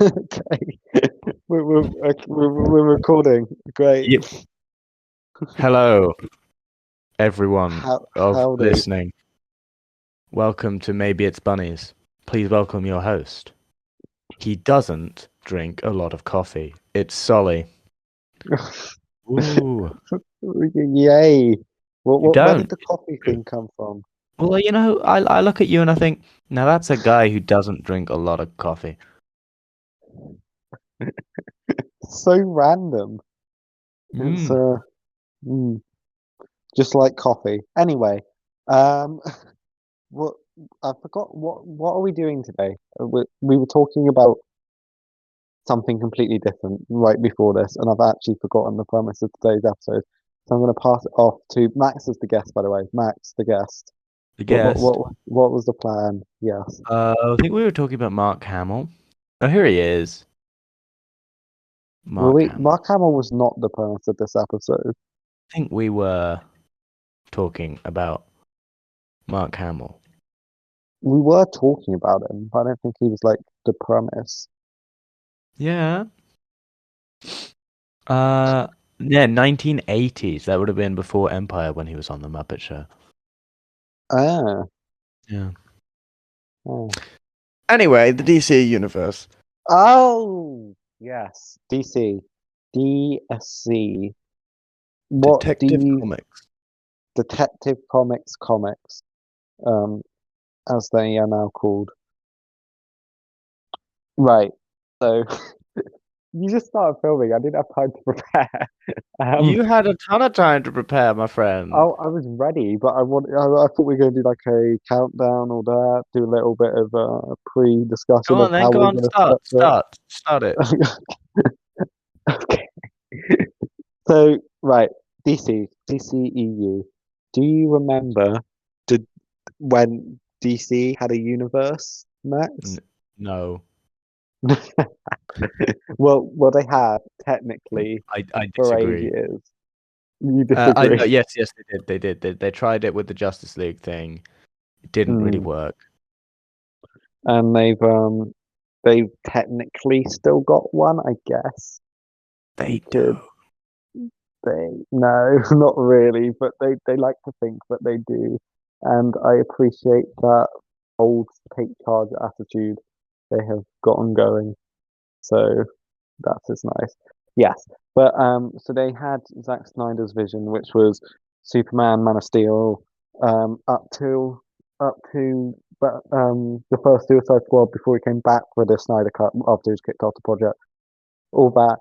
Okay. We're recording. Great. Yep. Hello, everyone of Howdy. listening. Welcome to Maybe It's Bunnies. Please welcome your host. He doesn't drink a lot of coffee. It's Solly. Ooh, Yay. you Where did don't? the coffee thing come from? Well, I look at you and I think, now that's a guy who doesn't drink a lot of coffee. So random. It's Mm. mm, just like coffee. Anyway, um, what I forgot. What are we doing today? We were talking about something completely different right before this, and I've actually forgotten the premise of today's episode. So I'm going to pass it off to Max as the guest, by the way. Max, the guest. The guest. What was the plan? Yes. I think we were talking about Mark Hamill. Oh, here he is. Well, Mark Hamill. Mark Hamill was not the premise of this episode. I think we were talking about Mark Hamill. We were talking about him, but I don't think he was like the premise. Yeah. Uh, yeah, 1980s. That would have been before Empire when he was on the Muppet Show. Ah, Yeah. oh, Anyway, the DC universe. oh, yes, DC, DSC. What do Detective you Comics. Detective Comics, um, as they are now called? Right. So you just started filming. I didn't have time to prepare. Um, You had a ton of time to prepare, my friend. I was ready, but I thought we were going to do like a countdown or that, do a little bit of a Go pre-discussion of on then, how go we're on, going to start, structure start, start it. it. Okay. So, right, DCEU. Do you remember did when DC had a universe, Max? N No, Well, they had technically I for disagree. ages. You I disagree? no, yes, yes, they did. They tried it with the Justice League thing. It didn't really Hmm. work. And they've technically still got one, I guess. You They could do. say no, not really, but they like to think that they do. And I appreciate that old take charge attitude they have gotten going. So that's just nice. Yes. But so they had Zack Snyder's vision, which was Superman, Man of Steel, up to but the first Suicide Squad before he came back for the Snyder Cut after he was kicked off the project. All that.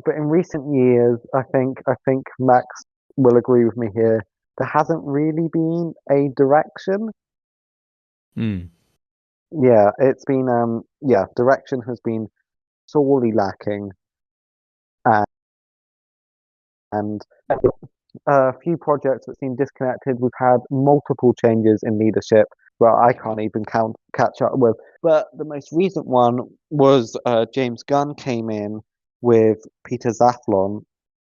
But in recent years, I think Max will agree with me here. There hasn't really been a direction. Hmm. Yeah, it's been direction has been sorely lacking, and a few projects that seem disconnected. We've had multiple changes in leadership, but I can't even catch up with. But the most recent one was James Gunn came in with Peter Safran.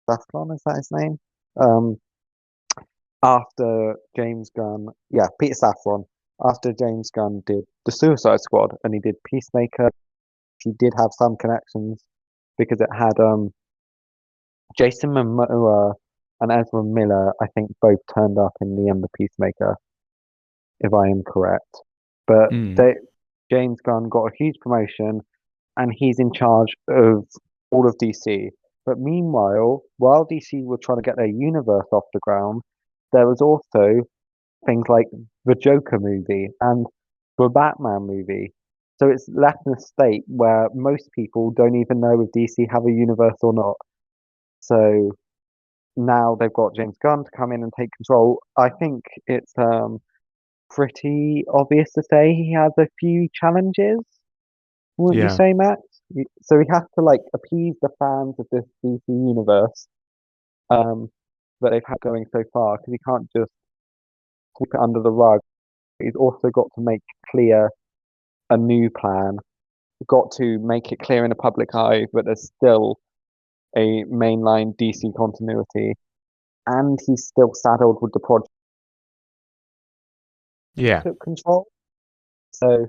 Safran, is that his name? Um, After James Gunn, yeah, Peter Safran. After James Gunn did the Suicide Squad and he did Peacemaker, he did have some connections because it had Jason Momoa and Ezra Miller, I think, both turned up in the end of Peacemaker, if I am correct. But Hmm. they, James Gunn got a huge promotion, and he's in charge of all of DC. But meanwhile, while DC were trying to get their universe off the ground, there was also things like the Joker movie and the Batman movie. So it's left in a state where most people don't even know if DC have a universe or not. So now they've got James Gunn to come in and take control. I think it's pretty obvious to say he has a few challenges, wouldn't you Yeah. say, Max? So he has to like appease the fans of this DC universe um, that they've had going so far because he can't just keep it under the rug. He's also got to make clear a new plan, got to make it clear in the public eye that there's still a mainline DC continuity, and he's still saddled with the project Yeah. took control. So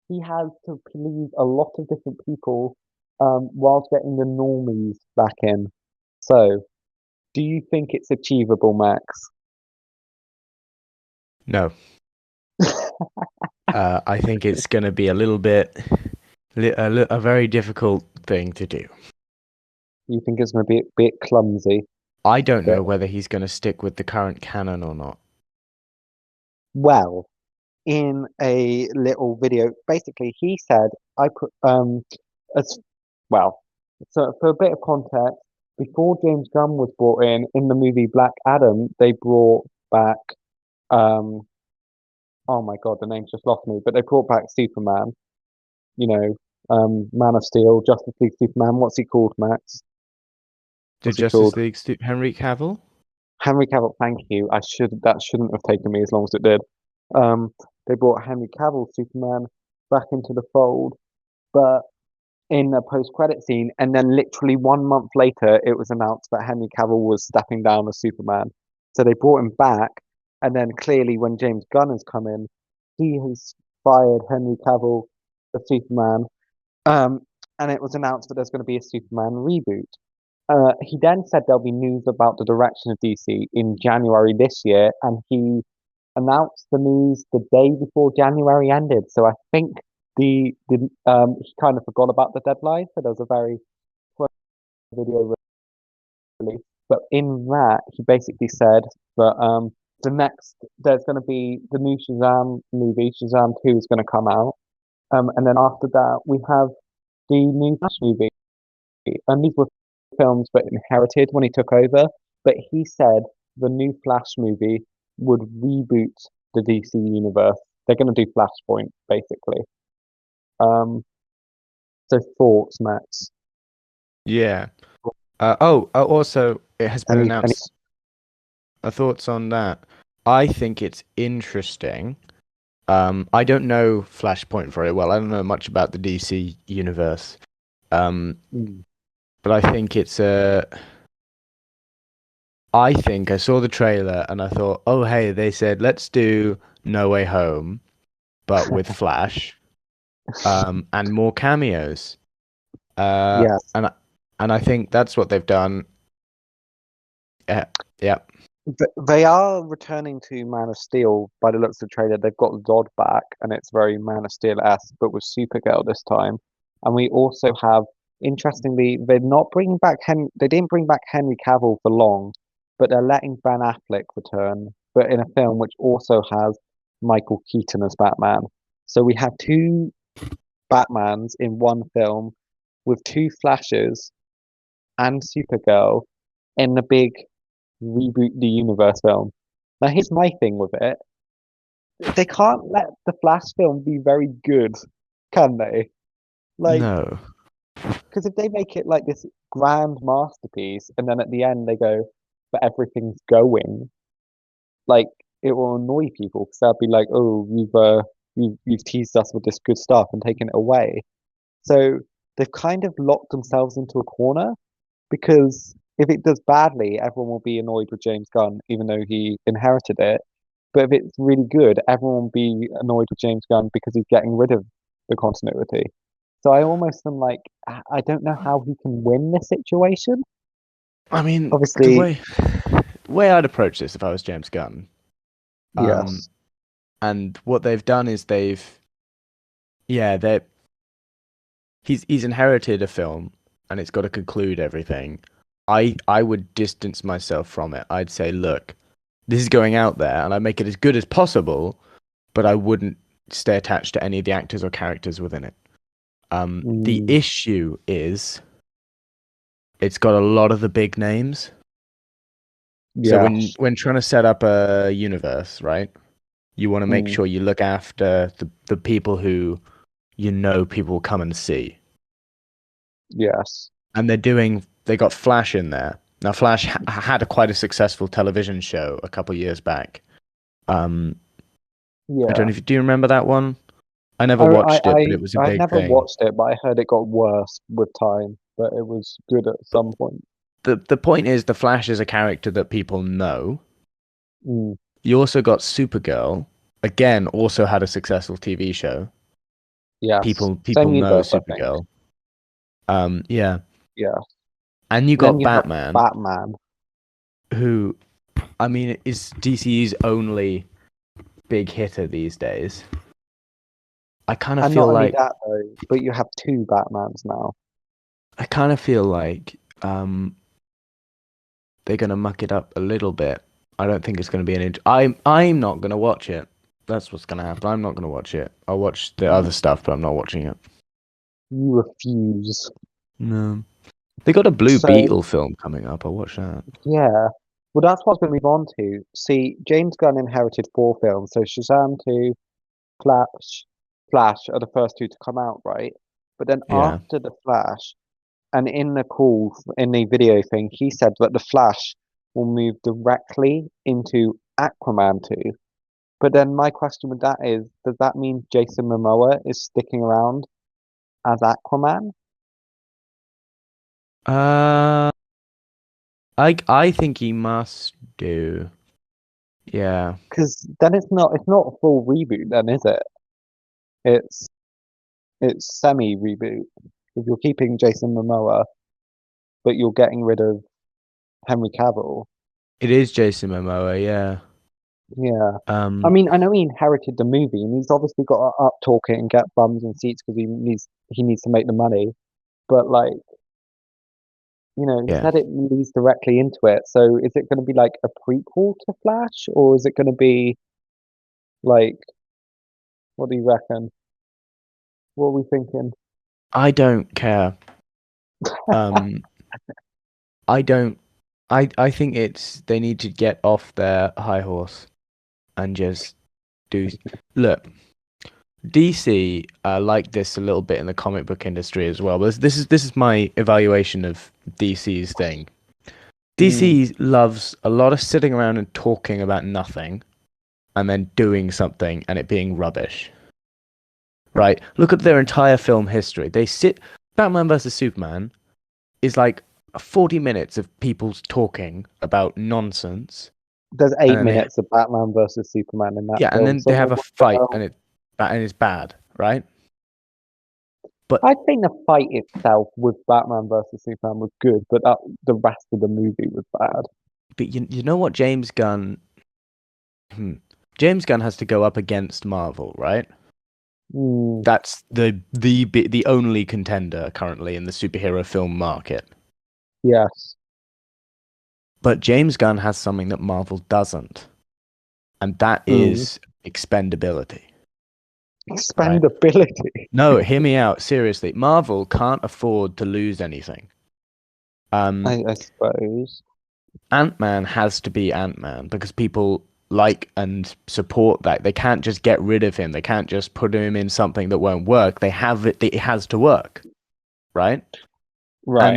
he has to please a lot of different people, whilst getting the normies back in. So, do you think it's achievable, Max? No, I think it's going to be a little bit, a very difficult thing to do. You think it's going to be a bit clumsy? I don't But know whether he's going to stick with the current canon or not. well, in a little video, basically he said, I put as well. So for a bit of context, before James Gunn was brought in the movie Black Adam, they brought back um oh my God, the name's just lost me, but they brought back Superman, you know, Man of Steel, Justice League Superman. What's he called, Max? Did What's he Justice called? League Henry Cavill? Henry Cavill, thank you. That shouldn't have taken me as long as it did. Um, they brought Henry Cavill Superman back into the fold, but in a post-credit scene, and then literally 1 month later, it was announced that Henry Cavill was stepping down as Superman. So they brought him back, and then clearly, when James Gunn has come in, he has fired Henry Cavill as Superman, um, and it was announced that there's going to be a Superman reboot. He then said there'll be news about the direction of DC in January this year, and he announced the news the day before January ended. So I think the he kind of forgot about the deadline, so there was a very quick video release. But in that, he basically said that there's going to be the new Shazam movie, Shazam 2 is going to come out, and then after that we have the new Flash movie, and these were films but inherited when he took over. But he said the new Flash movie would reboot the DC universe. They're going to do Flashpoint basically. Um, so thoughts, Max? Yeah. Also, it has been Any announced. Thoughts on that? I think it's interesting. I don't know Flashpoint very well. I don't know much about the DC universe. Um, mm, but I think it's a. I think I saw the trailer and I thought, oh hey, they said let's do No Way Home, but with Flash, and more cameos. Uh, yes, and I- and I think that's what they've done. Yeah. they are returning to Man of Steel by the looks of the trailer. They've got Zod back, and it's very Man of Steel-esque, but with Supergirl this time. And we also have, interestingly, they're not bringing back They didn't bring back Henry Cavill for long, but they're letting Ben Affleck return, but in a film which also has Michael Keaton as Batman. So we have two Batmans in one film with two Flashes and Supergirl in the big reboot the universe film. Now, here's my thing with it. They can't let the Flash film be very good, can they? Like, No. because if they make it like this grand masterpiece and then at the end they go, but everything's going, like, it will annoy people because they'll be like, oh, you've teased us with this good stuff and taken it away. So they've kind of locked themselves into a corner because if it does badly, everyone will be annoyed with James Gunn, even though he inherited it. But if it's really good, everyone will be annoyed with James Gunn because he's getting rid of the continuity. So I almost am like, I don't know how he can win this situation. I mean, the Obviously, way I'd approach this if I was James Gunn, um, yes, and what they've done is they he's inherited a film and it's got to conclude everything. I would distance myself from it. I'd say, look, this is going out there, and I make it as good as possible, but I wouldn't stay attached to any of the actors or characters within it. The mm, issue is it's got a lot of the big names. So yeah, when trying to set up a universe, right? You want to make mm, sure you look after the people who you know people will come and see. yes, And they got Flash in there. Now Flash had quite a successful television show a couple years back. Um, I don't yeah. know if do you remember that one? I never Oh, I, watched it, but it was a I big never thing. watched it, but I heard it got worse with time, but it was good at But some point. the point is the Flash is a character that people know. Mm, You also got Supergirl, again, also had a successful TV show. Yes. People Same know universe, I think. Supergirl. Yeah, Yeah. and you Then got you have Batman, Batman. who, I mean, is DC's only big hitter these days. I kind of And feel not only like that though, but you have two Batmans now. I kind of feel like they're gonna muck it up a little bit. I don't think it's gonna be I'm not gonna watch it. That's what's gonna happen. I'm not gonna watch it. I'll watch the other stuff, but I'm not watching it. You refuse. No. They got a Blue So Beetle film coming up. I'll watch that. yeah. Well, that's what I was going to move on to. See, James Gunn inherited four films. So Shazam 2, Flash are the first two to come out, right? But then Yeah. after the Flash, and in the call, in the video thing, he said that the Flash will move directly into Aquaman 2. But then my question with that is, does that mean Jason Momoa is sticking around as Aquaman? Uh, I think he must do. Yeah. Because then it's not a full reboot, then is it? It's it's semi reboot. If you're keeping Jason Momoa, but you're getting rid of Henry Cavill. It is Jason Momoa, yeah. Yeah. I Um, mean, I know he inherited the movie, and he's obviously got to up talk it and get bums and seats because he needs to make the money. But like, he yeah. said it leads directly into it. So is it going to be like a prequel to Flash, or is it going to be like, what do you reckon? What are we thinking? I don't care. Um, I don't. I think they need to get off their high horse and just do. Look, DC like this a little bit in the comic book industry as well. But this is my evaluation of DC's thing. Mm, DC loves a lot of sitting around and talking about nothing and then doing something and it being rubbish. Right? Look at their entire film history. Batman versus Superman is like 40 minutes of people talking about nonsense, there's and eight then minutes of Batman versus Superman in that yeah, and film. then they So have a what the fight hell? and it's bad, right? But I think the fight itself with Batman versus Superman was good, but the rest of the movie was bad. you know what hmm, James Gunn has to go up against Marvel, right? Mm, That's the only contender currently in the superhero film market. yes. But James Gunn has something that Marvel doesn't, and that Mm. is expendability, right? Expandability. No, hear me out. Seriously, Marvel can't afford to lose anything. Um, I suppose. Ant-Man has to be Ant-Man because people like and support that. They can't just get rid of him. They can't just put him in something that won't work. They have it. It has to work, right? And Right.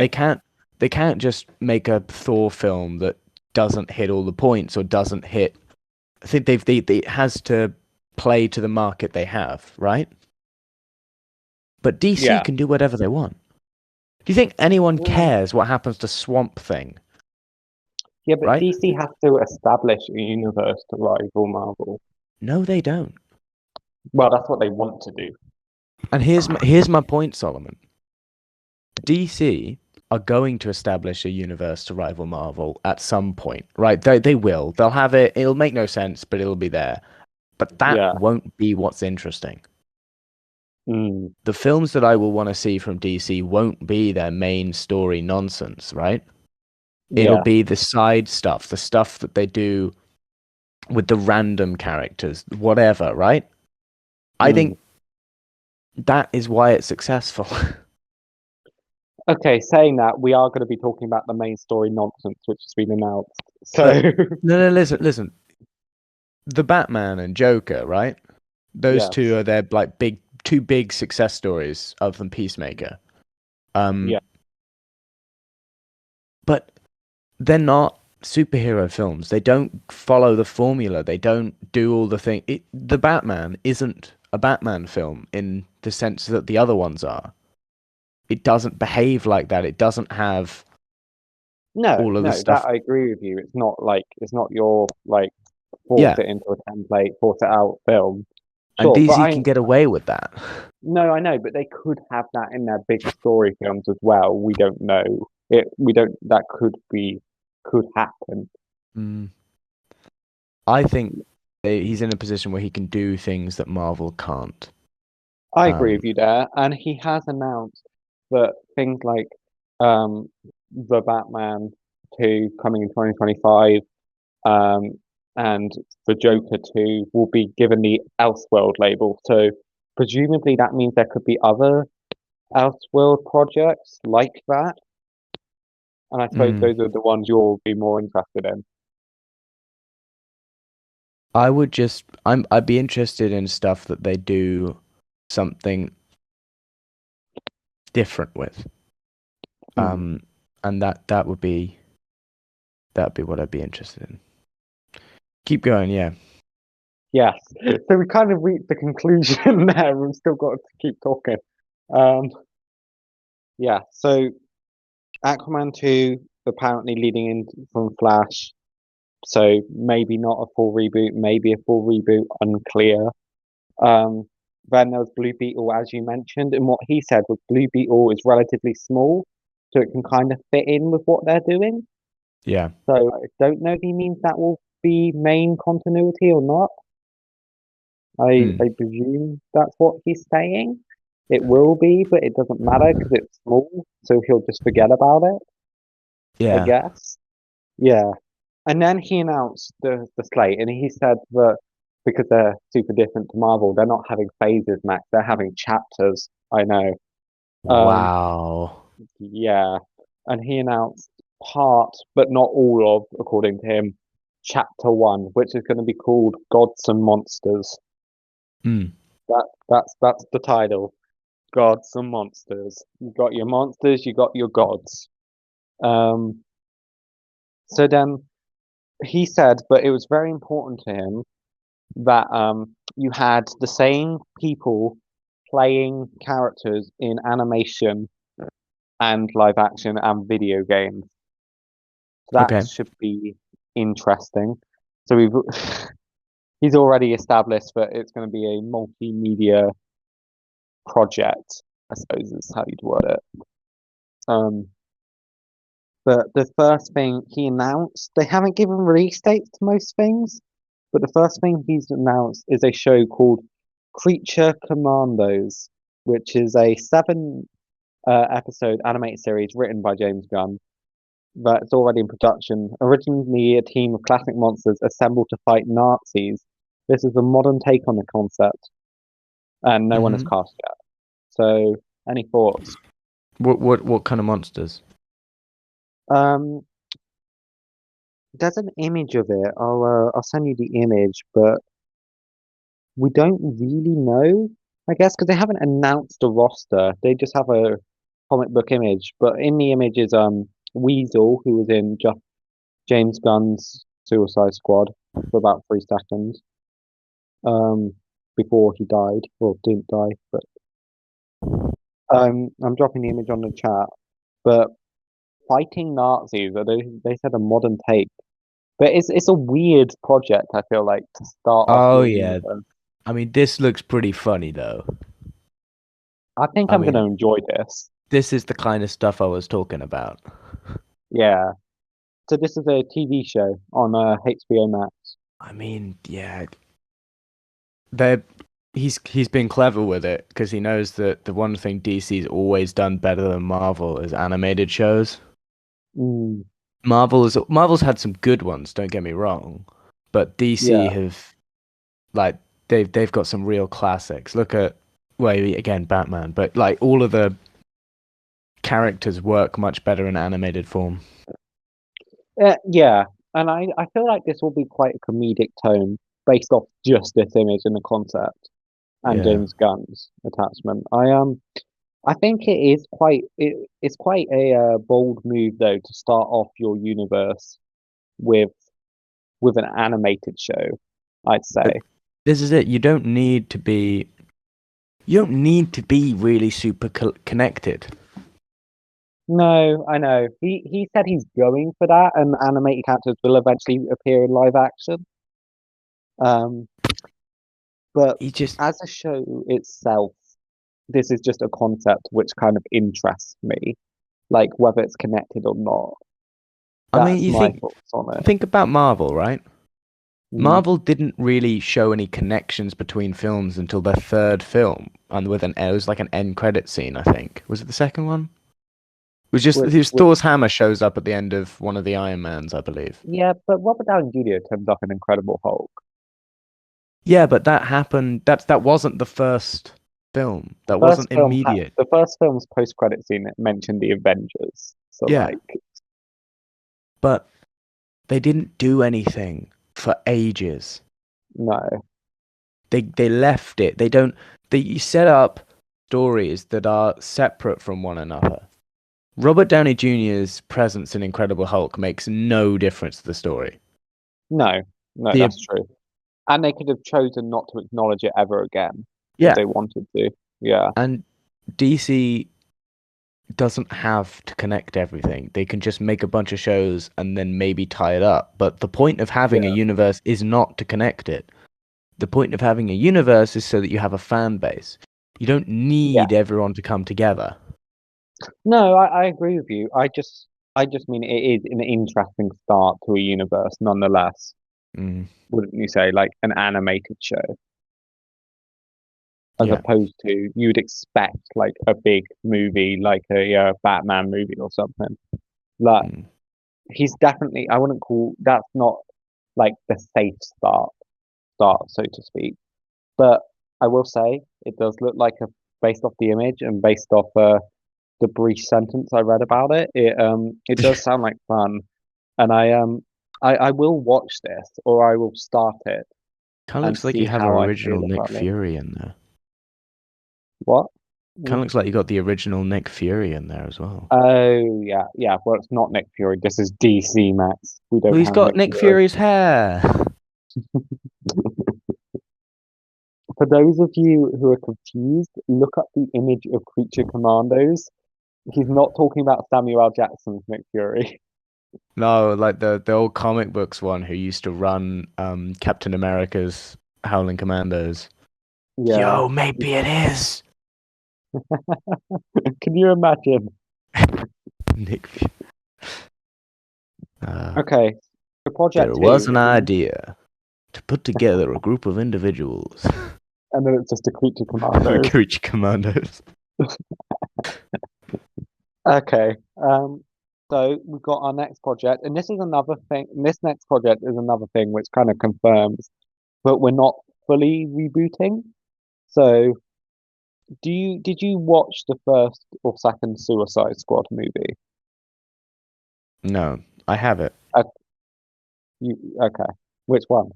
they can't just make a Thor film that doesn't hit all the points or doesn't hit. I think it has to play to the market they have, right? But DC Yeah. can do whatever they want. Do you think anyone Mm. cares what happens to Swamp Thing, Yeah, but right? DC has to establish a universe to rival Marvel. No, they don't. Well, that's what they want to do. And here's my point, Solomon. DC are going to establish a universe to rival Marvel at some point, right? They will. They'll have it. It'll make no sense, but it'll be there. But that Yeah. won't be what's interesting. Mm. The films that I will want to see from DC won't be their main story nonsense, right? It'll Yeah. be the side stuff, the stuff that they do with the random characters, whatever, right? I Mm. think that is why it's successful. Okay, saying that, we are going to be talking about the main story nonsense, which has been announced. So, Look, no, listen. The Batman and Joker, right? Those two yes. are their like two big success stories other than Peacemaker. Yeah. Um, but they're not superhero films. They don't follow the formula. They don't do all the thing. The Batman isn't a Batman film in the sense that the other ones are. It doesn't behave like that. It doesn't have No, all of the no, that stuff. I agree with you. It's not like it's not your like force Yeah, it into a template, force it out film. And Sure, but DC can get away with that. no, I know, but they could have that in their big story films as well. We don't know. We don't. That could happen. Mm. I think he's in a position where he can do things that Marvel can't. I agree Um, with you there, and he has announced that things like um, the Batman 2 coming in 2025, um, and the Joker 2 will be given the Elseworld label. So presumably that means there could be other Elseworld projects like that, and I suppose mm, those are the ones you'll be more interested in. I'd be interested in stuff that they do something different with. Hmm. Um, and that'd be what I'd be interested in. Keep going, yeah. Yes. So we kind of reached the conclusion there. We've still got to keep talking. Um, yeah. So Aquaman 2 apparently leading in from Flash. So maybe not a full reboot, maybe a full reboot, unclear. Um, then there was Blue Beetle, as you mentioned, and what he said was Blue Beetle is relatively small, so it can kind of fit in with what they're doing. Yeah. So I don't know if he means that will be main continuity or not. Mm, I presume that's what he's saying. It will be, but it doesn't matter because it's small, so he'll just forget about it, I yeah. guess. Yeah. And then he announced the slate, and he said that because they're super different to Marvel, they're not having phases, Max. They're having chapters. I know. Um, Wow. yeah. And he announced part, but not all of, according to him, chapter one, which is going to be called Gods and Monsters. Mm, That's the title. Gods and monsters. You got your monsters, you got your gods. Um, so then he said, but it was very important to him that you had the same people playing characters in animation and live action and video games. That okay. should be interesting. So we've he's already established that it's going to be a multimedia project, I suppose is how you'd word it. Um, but the first thing he announced, they haven't given release dates to most things, but the first thing he's announced is a show called Creature Commandos, which is a seven episode animated series written by James Gunn that's already in production. Originally a team of classic monsters assembled to fight Nazis. This is a modern take on the concept, and no one is Hmm. cast yet. So, any thoughts? What kind of monsters? Um, there's an image of it. I'll send you the image, but we don't really know, I guess, because they haven't announced a roster. They just have a comic book image. But in the image is Weasel, who was in just James Gunn's Suicide Squad for about 3 seconds. Um, before he died. Well, didn't die, but I'm dropping the image on the chat. But fighting Nazis, they said a modern take. But it's a weird project, I feel like, to start off Oh your yeah. universe. I mean, this looks pretty funny though. I think I I'm gonna mean, enjoy this. this is the kind of stuff I was talking about. Yeah. So this is a TV show on HBO Max. I mean, yeah, they he's been clever with it because he knows that the one thing DC's always done better than Marvel is animated shows. Mm, Marvel's had some good ones, don't get me wrong, but DC yeah. have like they've got some real classics. Look at well again Batman, but like all of the characters work much better in animated form. Yeah. And I feel like this will be quite a comedic tone based off just this image and the concept and Yeah. James Gunn's attachment. I think it's quite a bold move though to start off your universe with an animated show, I'd But say. this is it. You don't need to be really super connected. No, I know. He said he's going for that, and animated characters will eventually appear in live action. Um, But he just. as a show itself, this is just a concept which kind of interests me, like whether it's connected or not. I mean, That's you my think thoughts on it. think about Marvel, right? Mm. Marvel didn't really show any connections between films until their third film, and it was like an end credit scene. I think was it the second one? It was just Which, Thor's hammer shows up at the end of one of the Iron Mans, I believe. yeah, but Robert Downey Jr. turns up in Incredible Hulk. Yeah, but that happened. That wasn't the first film. The That first wasn't film had immediate. the first film's post-credit scene it mentioned the Avengers. So Yeah, like, but they didn't do anything for ages. no, They left it. They don't. They set up stories that are separate from one another. Robert Downey Jr.'s presence in Incredible Hulk makes no difference to the story. no, no, The that's true. And they could have chosen not to acknowledge it ever again if Yeah, they wanted to. Yeah, and DC doesn't have to connect everything. They can just make a bunch of shows and then maybe tie it up. But the point of having a yeah, universe is not to connect it. The point of having a universe is so that you have a fan base. You don't yeah. need everyone to come together. No, I agree with you. I just mean it is an interesting start to a universe, nonetheless. Mm, Wouldn't you say, like an animated show, as yeah. opposed to you'd expect like a big movie, like a Batman movie or something. Like Mm. he's definitely, I wouldn't call that's not like the safe start, so to speak. But I will say it does look like a based off the image and based off the brief sentence I read about it. It does sound like fun, and I will watch this or I will start it Kind of and looks like you see have how I feel original Nick about it. Fury in there. What? Kind of Mm. looks like you got the original Nick Fury in there as well. Oh yeah, yeah. Well, it's not Nick Fury. This is DC Max. We Well, don't he's have got Nick Nick Fury. Fury's hair. For those of you who are confused, look up the image of Creature Commandos. He's not talking about Samuel L. Jackson's Nick Fury. No, like the old comic books one who used to run Captain America's Howling Commandos. Yeah. Yo, maybe it is Can you imagine? Nick. Uh, Okay. So Project there was 2 an is an, idea to put together a group of individuals, and then it's just a Creature Commandos. Creature Commandos. Okay. So we've got our next project, and this is another thing. This next project is another thing which kind of confirms, but we're not fully rebooting. So, did you watch the first or second Suicide Squad movie? No, I have it. Uh, okay. Which one?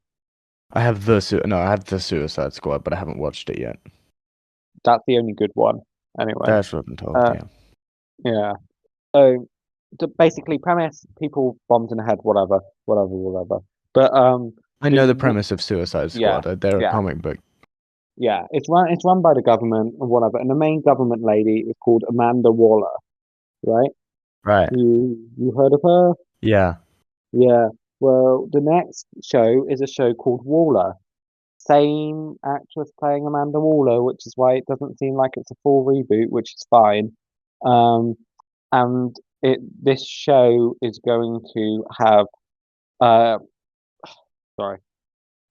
I have the Suicide Squad, but I haven't watched it yet. That's the only good one. Anyway. That's what I've been told. Uh, Yeah, yeah. So, basically, premise: people bombs in the head, whatever, whatever, whatever. But I know the premise of Suicide yeah, Squad. They're a yeah, comic book, yeah. It's run by the government and whatever. And the main government lady is called Amanda Waller, right? right? You heard of her? Yeah. Yeah. Well, the next show is a show called Waller. Same actress playing Amanda Waller, which is why it doesn't seem like it's a full reboot, which is fine. Um, and this show is going to have uh sorry,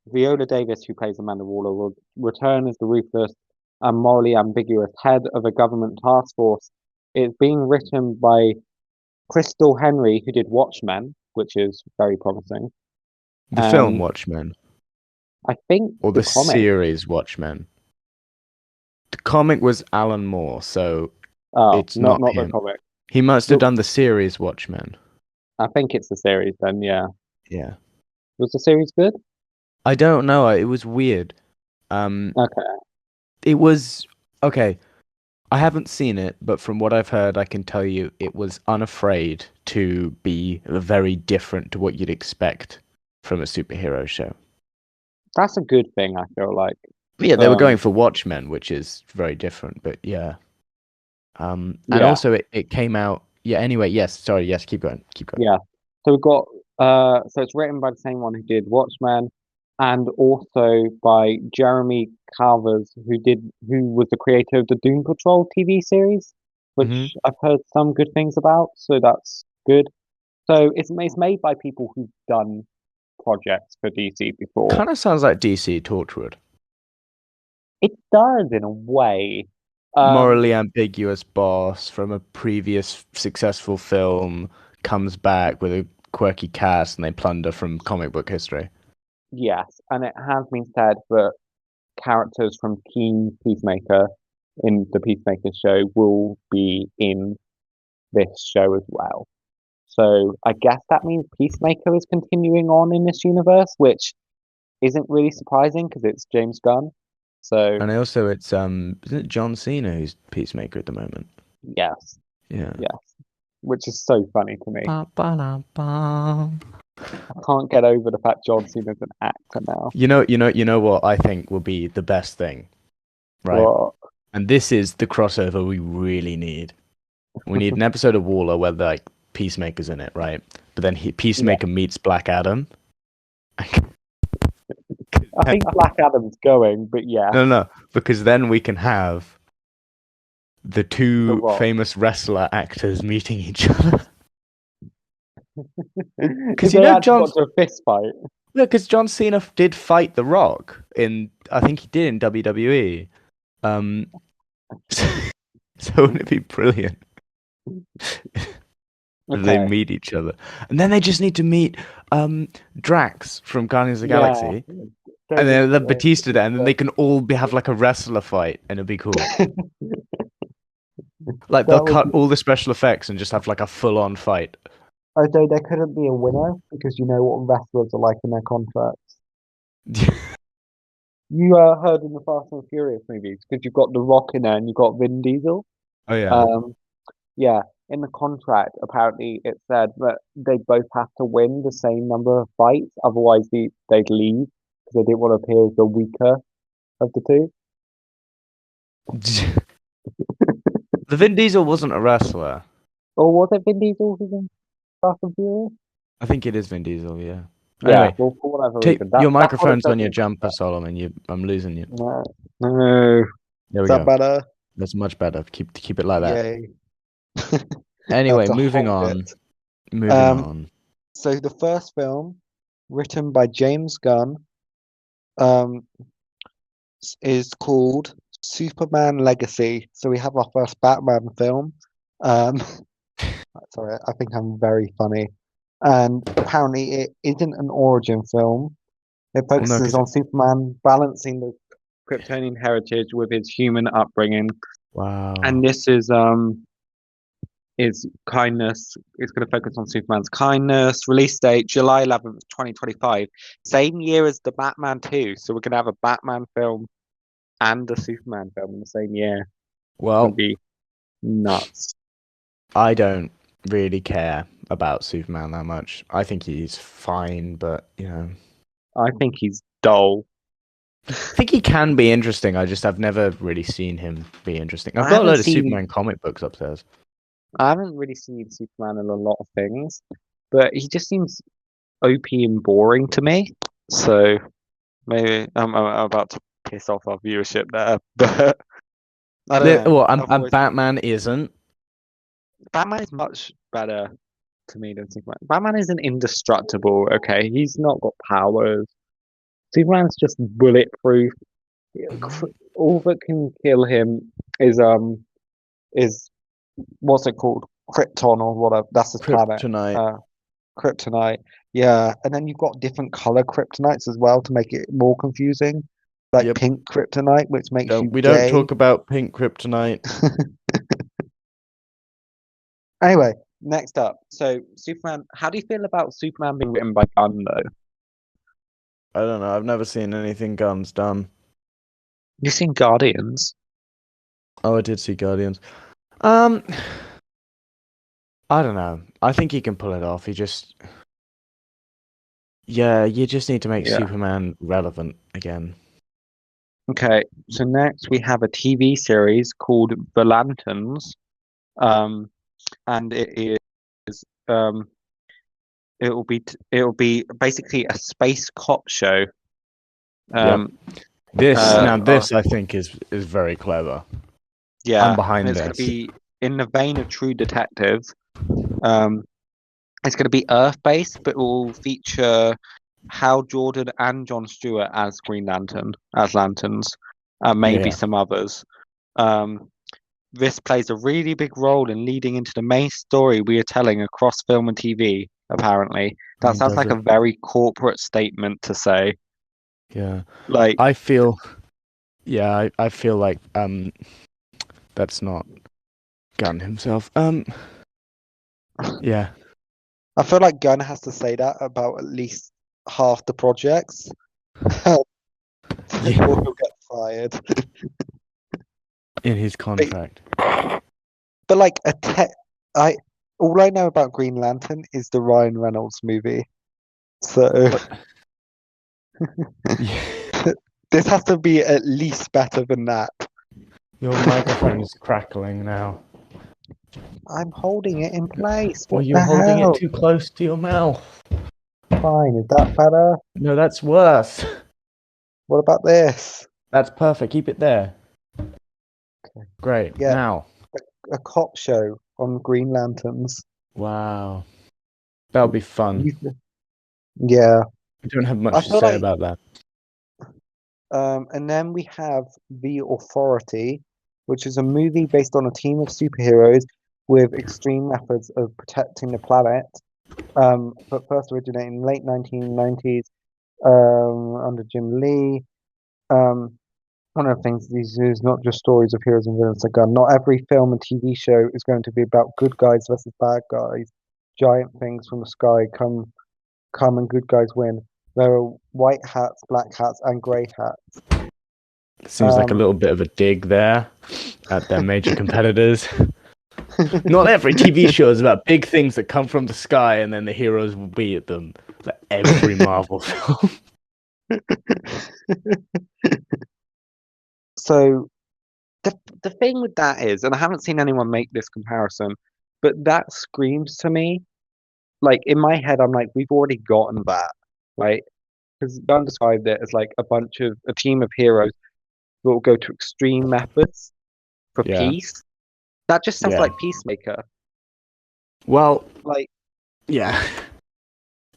Viola Davis, who plays Amanda Waller, will return as the ruthless and morally ambiguous head of a government task force. It's being written by Crystal Henry, who did Watchmen, which is very promising. The film And Watchmen I think or the the comic, series Watchmen. The comic was Alan Moore, so oh, it's not not not the him. comic. He must have The, done the series Watchmen. I think it's the series then, yeah. Yeah. Was the series good? I don't know. It was weird. Um, Okay. it was okay. I haven't seen it, but from what I've heard, I can tell you it was unafraid to be very different to what you'd expect from a superhero show. That's a good thing, I feel like. But yeah, they were going Um, for Watchmen, which is very different, but yeah. And yeah, also it came out. Yeah. Anyway, yes. Sorry. Yes. Keep going. Keep going. yeah. So we've got so it's written by the same one who did Watchmen, and also by Jeremy Calvers, who was the creator of the Doom Patrol TV series, Hmm. which I've heard some good things about, so that's good. So it's made by people who've done projects for DC before. Kind of sounds like DC Torchwood. It does in a way. Um, Morally ambiguous boss from a previous successful film comes back with a quirky cast and they plunder from comic book history. yes, and it has been said that characters from Team Peacemaker in the Peacemaker show will be in this show as well. So I guess that means Peacemaker is continuing on in this universe, which isn't really surprising because it's James Gunn. So And also it's isn't it John Cena who's Peacemaker at the moment? yes, Yeah. yes, which is so funny to me. Ba, ba, da, ba. I can't get over the fact John Cena's an actor now. You know what I think will be the best thing, right? But And this is the crossover we really need. We need an episode of Waller where like Peacemaker's in it, right? But then yeah, Peacemaker meets Black Adam. I think Black Adam's going, but yeah, No, because then we can have the The two Rock. famous wrestler actors meeting each other. If Because they actually got to a fist fight. yeah, because John Cena did fight The Rock I think he did in WWE. Um, so, wouldn't it be brilliant if they Okay, meet each other? And then they just need to meet Drax from Guardians of the yeah, Galaxy. don't And then need the to. Batista there, and then they can all have like a wrestler fight, and it'll be cool. Like they'll That would cut be. all the special effects and just have like a full-on fight. Although there couldn't be a winner because you know what wrestlers are like in their contracts. You heard in the Fast and Furious movies because you've got The Rock in there and you've got Vin Diesel. Oh yeah. Um, yeah, in the contract, apparently it said that they both have to win the same number of fights, otherwise they'd leave because they didn't want to appear as the weaker of the two. The Vin Diesel wasn't a wrestler. Or was it Vin Diesel who's in Fast and Furious? I think it is Vin Diesel, yeah. Yeah, Anyway, well, for whatever take reason, your that's what it microphone's says on in your the jumper, contract. Solomon. I'm losing you. No, no, There is we that go. better? That's much better. Keep it like that. Yay. Had Anyway, to moving hold on. it. Moving Um, on. so the first film, written by James Gunn, um, is called Superman Legacy. So we have our first Batman film. Um, sorry, I think I'm very funny. And apparently it isn't an origin film. It Well, no, focuses because on Superman balancing the Kryptonian heritage with his human upbringing. And wow. this is kindness. It's going to focus on Superman's kindness. Release date July 11th, 2025. Same year as the Batman 2. So we're going to have a Batman film and a Superman film in the same year. It's going to Well, be nuts. I don't really care about Superman that much. I think he's fine, but I think he's dull. I think he can be interesting. I've never really seen him be interesting. I've I got a haven't load of seen Superman comic books upstairs. I haven't really seen Superman in a lot of things, but he just seems OP and boring to me. So maybe I'm about to piss off our viewership there, but I don't know. Well, I've and always Batman isn't. Batman is much better to me than Superman. Batman isn't indestructible, okay? He's not got powers. Superman's just bulletproof. All that can kill him is what's it called? Krypton or whatever. That's his planet. Kryptonite. Uh, Kryptonite. Yeah, and then you've got different color kryptonites as well to make it more confusing. Like Yep. pink kryptonite, which makes you We don't gay. talk about pink kryptonite. Anyway, next up. So Superman. How do you feel about Superman being written by Gunn though? I don't know. I've never seen anything Gunn's done. You've seen Guardians. Oh, I did see Guardians. Um, I don't know. I think he can pull it off. Yeah, you just need to make Yeah. Superman relevant again. Okay. So next we have a TV series called The Lanterns. And it is it will be basically a space cop show. This I think is very clever. Yeah, I'm behind it's going to this. be in the vein of True Detective. It's going to be Earth-based, but it will feature Hal Jordan and Jon Stewart as Green Lantern, as Lanterns, and maybe Yeah. some others. This plays a really big role in leading into the main story we are telling across film and TV, apparently. That sounds Does like it? a very corporate statement to say. Yeah. Like, I feel like that's not Gunn himself. Yeah. I feel like Gunn has to say that about at least half the projects before Yeah. he'll get fired. In his contract. But like all I know about Green Lantern is the Ryan Reynolds movie. So Yeah. this has to be at least better than that. Your microphone is crackling now. I'm holding it in place. Well, What you're the holding hell? it too close to your mouth. Fine, is that better? No, that's worse. What about this? That's perfect. Keep it there. Great. Yeah, Now. a cop show on Green Lanterns. Wow. That'll be fun. Yeah. I don't have I much to feel say like about that. and then we have The Authority, which is a movie based on a team of superheroes with extreme methods of protecting the planet. But first originating in the late 1990s under Jim Lee. One of the things these is not just stories of heroes and villains like Gunn. Not every film and TV show is going to be about good guys versus bad guys. Giant things from the sky come and good guys win. There are white hats, black hats, and grey hats. Seems like a little bit of a dig there at their major competitors. Not every TV show is about big things that come from the sky and then the heroes will beat them. Like every Marvel film. So the thing with that is, and I haven't seen anyone make this comparison, but that screams to me, like in my head, I'm like, we've already gotten that, right? Because Gunn described it as like a team of heroes who will go to extreme methods for Yeah. peace. That just sounds Yeah. like Peacemaker. Well, Like, yeah.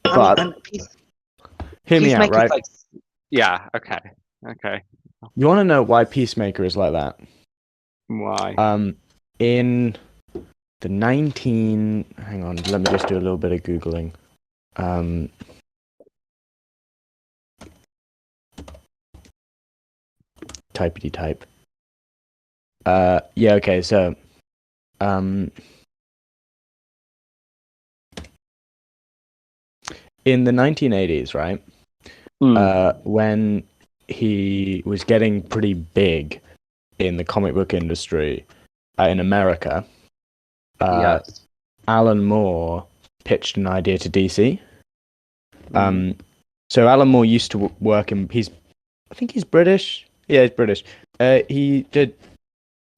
I mean, But and hear me out, Peacemaker's right? like, yeah, okay. You want to know why Peacemaker is like that? Why? In the hang on, let me just do a little bit of Googling. Typety type. Yeah, okay, so in the 1980s, right? When he was getting pretty big in the comic book industry in America, Yes. Alan Moore pitched an idea to DC. So Alan Moore used to work in. I think he's British. Yeah, he's British. He did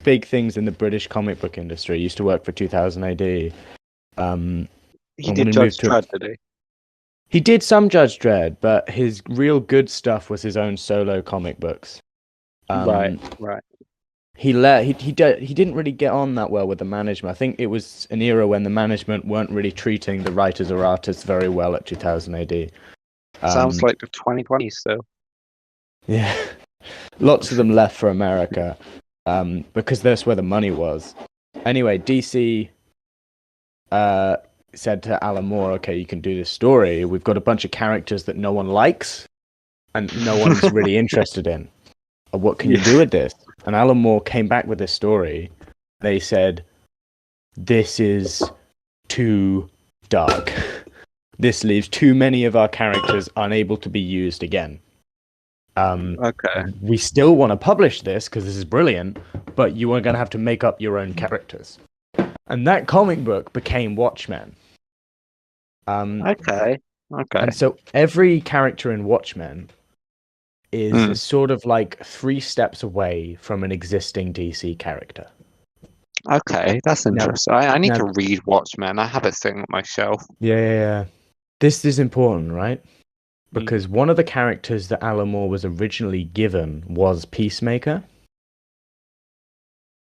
big things in the British comic book industry. He used to work for 2000 AD. He and did when he Judge moved to- Dredd, did he? He did some Judge Dredd, but his real good stuff was his own solo comic books. Right. He didn't really get on that well with the management. I think it was an era when the management weren't really treating the writers or artists very well at 2000 AD. Sounds like the 2020s still. Yeah. Lots of them left for America because that's where the money was. Anyway, DC said to Alan Moore, okay, you can do this story. We've got a bunch of characters that no one likes and no one's really interested in. What can you do with this? And Alan Moore came back with this story. They said, this is too dark. This leaves too many of our characters unable to be used again. Okay. We still want to publish this because this is brilliant, but you are going to have to make up your own characters. And that comic book became Watchmen. Okay. And so every character in Watchmen is sort of like 3 steps away from an existing DC character. Okay, that's interesting. I need to read Watchmen. I have it sitting on my shelf. Yeah. This is important, right? because one of the characters that Alan Moore was originally given was Peacemaker.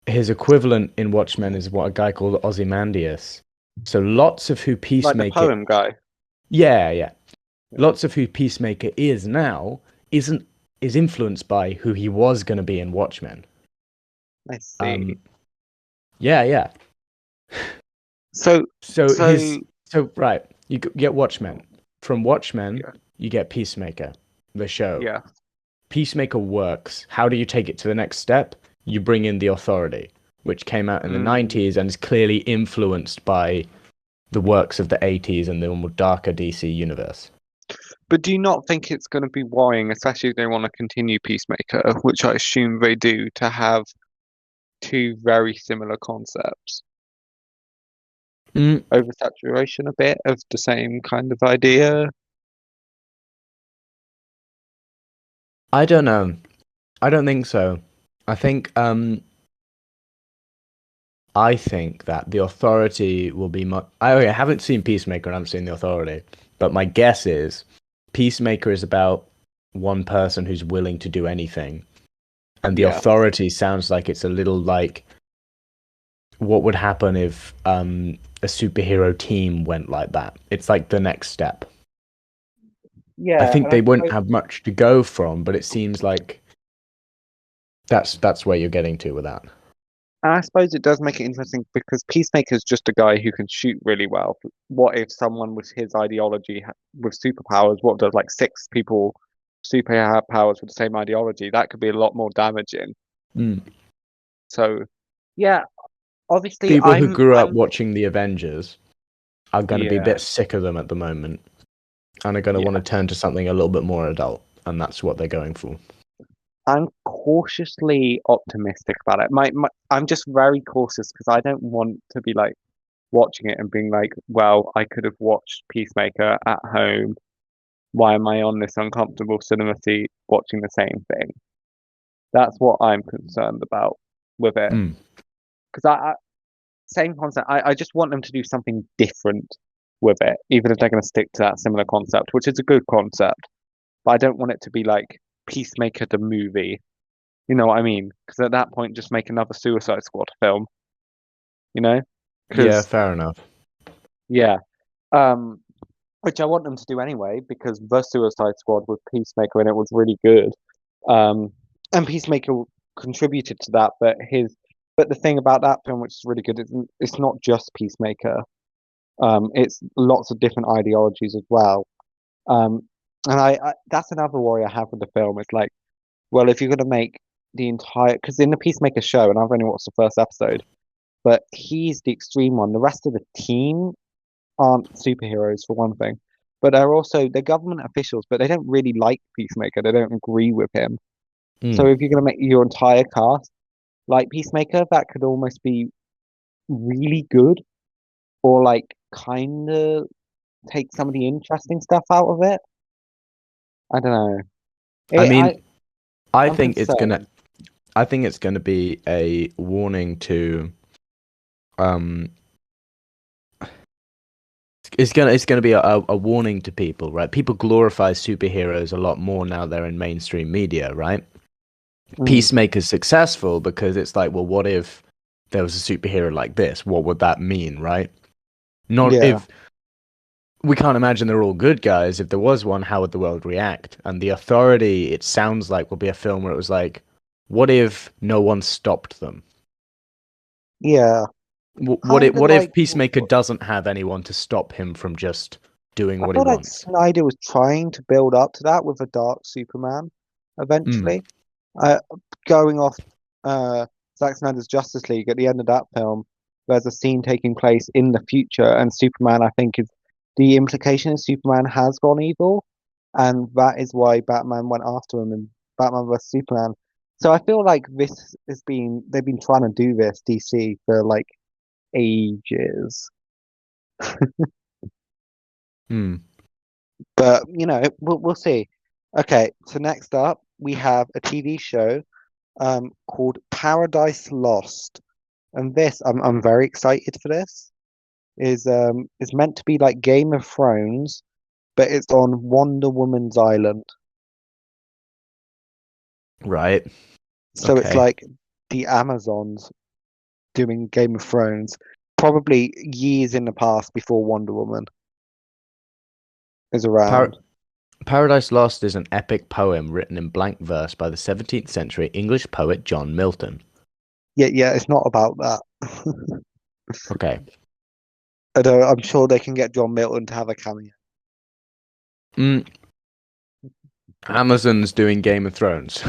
His equivalent in Watchmen is what a guy called Ozymandias. So lots of who Like the Peacemaker, poem guy. yeah, lots of who Peacemaker is now isn't is influenced by who he was going to be in Watchmen. I see. Yeah. So, So so right, you get Watchmen. From Watchmen, yeah, you get Peacemaker, the show. yeah. Peacemaker works. How do you take it to the next step? You bring in The Authority, which came out in the Mm. 90s and is clearly influenced by the works of the 80s and the more darker DC universe. But do you not think it's going to be worrying, especially if they want to continue Peacemaker, which I assume they do, to have two very similar concepts? Mm, Oversaturation a bit of the same kind of idea? I don't know. I don't think so. I think I think that the Authority will be much. I haven't seen Peacemaker and I haven't seen the Authority, but my guess is Peacemaker is about one person who's willing to do anything, and the Yeah. Authority sounds like it's a little like what would happen if a superhero team went like that. It's like the next step. I Yeah, think and I they wouldn't suppose, have much to go from, but it seems like that's where you're getting to with that. and I suppose it does make it interesting because Peacemaker's just a guy who can shoot really well. What if someone with his ideology with superpowers, what does like six people superpowers with the same ideology? That could be a lot more damaging. Mm. So, yeah, obviously People who I'm grew up I'm watching the Avengers are going to be a yeah, bit sick of them at the moment and are going to want to yeah. turn to something a little bit more adult, and that's what they're going for. I'm cautiously optimistic about it. I'm just very cautious because I don't want to be like watching it and being like, well, I could have watched Peacemaker at home. Why am I on this uncomfortable cinema seat watching the same thing? That's what I'm concerned about with it. Mm. Because same concept. I just want them to do something different with it, even if they're going to stick to that similar concept, which is a good concept. But I don't want it to be like Peacemaker the movie. You know what I mean? Because at that point, just make another Suicide Squad film. You know? Yeah, Because fair enough. yeah, um, which I want them to do anyway. Because the Suicide Squad with Peacemaker in it was really good. Um, and Peacemaker contributed to that, but the thing about that film, which is really good, is it's not just Peacemaker. It's lots of different ideologies as well. Um, and I that's another worry I have with the film. It's like, well, if you're going to make the entire, because in the Peacemaker show, and I've only watched the first episode, but he's the extreme one. The rest of the team aren't superheroes for one thing, but they're government officials, but they don't really like Peacemaker. They don't agree with him. So Mm. if you're going to make your entire cast like Peacemaker, that could almost be really good, or like kind of take some of the interesting stuff out of it. I don't know. I It, mean, I I'm think it's gonna concerned. I think it's gonna be a warning to um it's gonna be a warning to people, right? People glorify superheroes a lot more now they're in mainstream media, right? Mm, Peacemaker's successful because it's like, well, what if there was a superhero like this? What would that mean, right? Not yeah, if we can't imagine they're all good guys. If there was one, how would the world react? And The Authority, it sounds like, will be a film where it was like, what if no one stopped them? yeah. What if Kind of what if like Peacemaker doesn't have anyone to stop him from just doing I what he feel like wants? Snyder was trying to build up to that with a Dark Superman. Mm, Eventually, uh, going off Zack Snyder's Justice League at the end of that film, there's a scene taking place in the future, and Superman, I think, is the implication is Superman has gone evil, and that is why Batman went after him in Batman vs Superman. So I feel like this has been they've been trying to do this DC for like ages, mm. but we'll see. Okay, so next up we have a TV show called Paradise Lost. And this, I'm very excited for this. Is meant to be like Game of Thrones, but it's on Wonder Woman's island. Right. So it's Okay. like the Amazons doing Game of Thrones, probably years in the past before Wonder Woman is Par- around. Paradise Lost is an epic poem written in blank verse by the 17th century English poet John Milton. Yeah, it's not about that. Okay. Although I'm sure they can get John Milton to have a cameo. Mm, Amazon's doing Game of Thrones.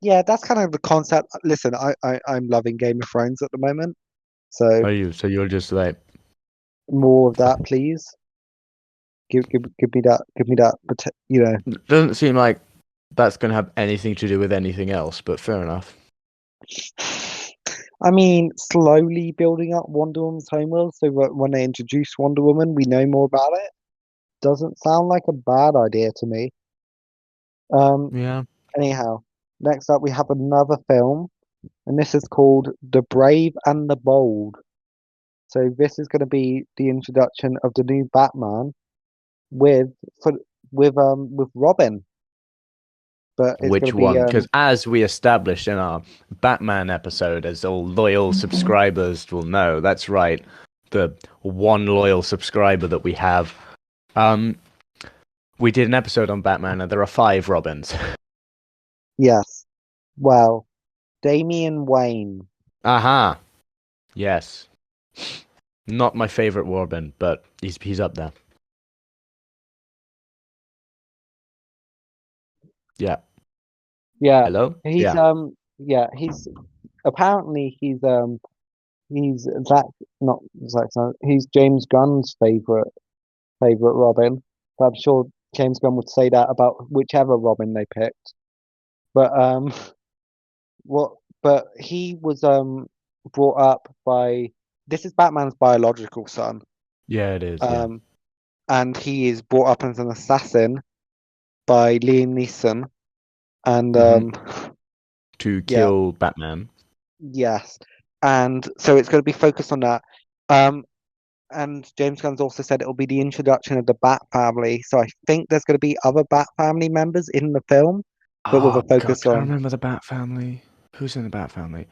Yeah, that's kind of the concept. Listen, I'm loving Game of Thrones at the moment, so Are you? So you're just like, more of that, please. Give me that, doesn't seem like that's going to have anything to do with anything else, but fair enough. I mean, slowly building up Wonder Woman's homeworld so that when they introduce Wonder Woman, we know more about it. Doesn't sound like a bad idea to me. Um, Yeah. anyhow, next up we have another film, and this is called The Brave and the Bold. So this is going to be the introduction of the new Batman with for with Robin, but it's going Which to be one? Because as we established in our Batman episode, as all loyal subscribers will know, that's right, the one loyal subscriber that we have. Um, we did an episode on Batman, and there are 5 Robins. yes, well, Damian Wayne. Aha. Yes. Not my favorite Robin, but he's up there. Yeah. Yeah, Hello? he's Yeah. yeah, he's apparently he's Zach not Zach he's James Gunn's favorite Robin. But I'm sure James Gunn would say that about whichever Robin they picked. But what but he was brought up by this is Batman's biological son. Yeah, it is, yeah. Um and he is brought up as an assassin by Liam Neeson and Hmm. To yeah, kill Batman. yes. And so it's going to be focused on that. Um and James Gunn's also said it'll be the introduction of the Bat family. So I think there's going to be other Bat family members in the film, but with a Oh, God, focus can I on remember the Bat Family? Who's in the Bat Family?